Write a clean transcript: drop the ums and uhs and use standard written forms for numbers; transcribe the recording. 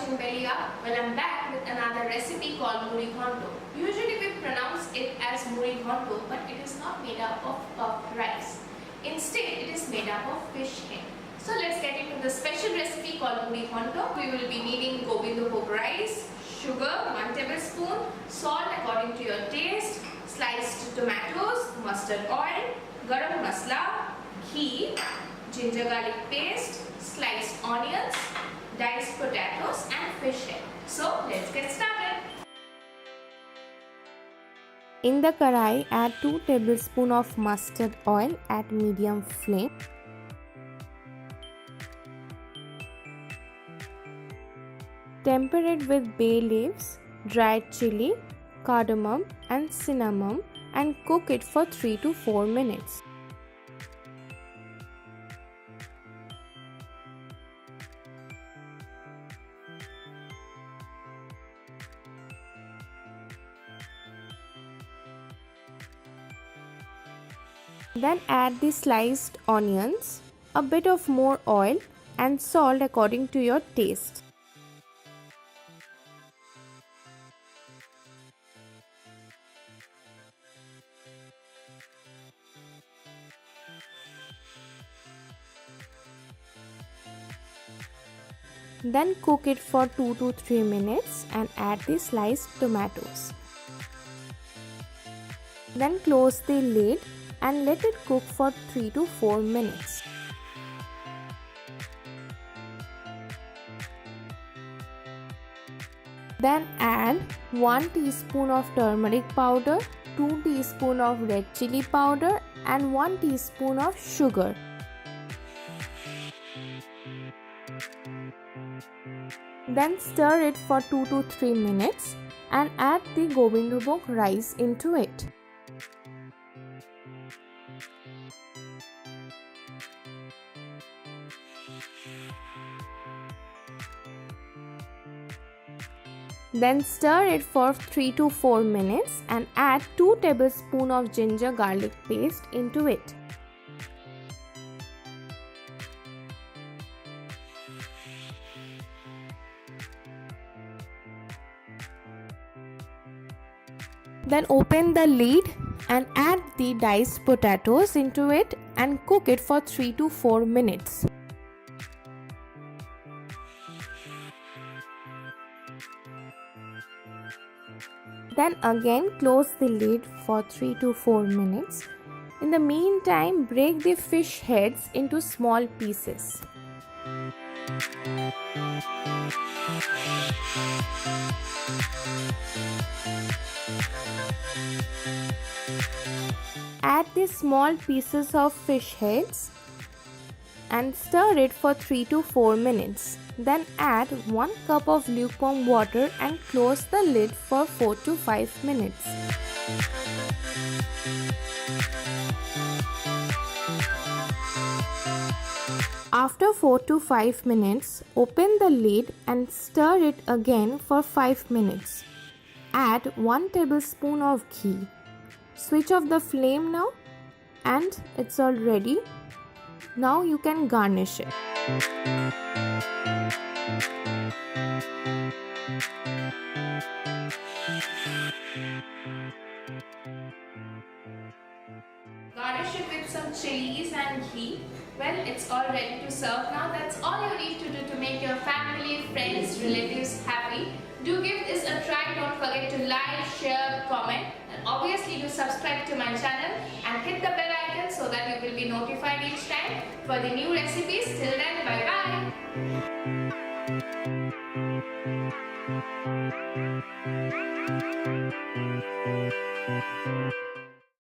watching Belly Up. Well, I'm back with another recipe called Muri Ghonto. Usually we pronounce it as Muri Ghonto, but it is not made up of puffed rice. Instead, it is made up of fish head. So let's get into the special recipe called Muri Ghonto. We will be needing gobindho rice, sugar 1 tablespoon, salt according to your taste, sliced tomatoes, mustard oil, garam masala, ghee, ginger garlic paste, sliced onions, diced potatoes and fish head. So let's get started. In the karai, add 2 tablespoons of mustard oil at medium flame. Temper it with bay leaves, dried chilli, cardamom and cinamom and cook it for 3 to 4 minutes. Then add the sliced onions, a bit of more oil and salt according to your taste. Then cook it for 2 to 3 minutes and add the sliced tomatoes. Then close the lid and let it cook for 3 to 4 minutes. Then add 1 teaspoon of turmeric powder, 2 teaspoons of red chilli powder and 1 teaspoon of sugar. Then stir it for 2 to 3 minutes and add the gobindho rice into it. Then stir it for 3 to 4 minutes and add 2 tablespoons of ginger garlic paste into it. Then open the lid and add the diced potatoes into it and cook it for 3 to 4 minutes. Then again close the lid for 3 to 4 minutes. In the meantime, break the fish heads into small pieces. Add the small pieces of fish heads and stir it for 3 to 4 minutes. Then add 1 cup of lukewarm water and close the lid for 4 to 5 minutes. After 4 to 5 minutes, open the lid and stir it again for 5 minutes. Add 1 tablespoon of ghee. Switch off the flame now and it's all ready. Now you can garnish it. Garnish it with some chillis and ghee. Well, it's all ready to serve now. That's all you need to do to make your family, friends, relatives happy. Do give this a try. Don't forget to like, share, comment and obviously do subscribe to my channel and hit the bell icon so that you will be notified each time for the new recipes. Till then, bye bye.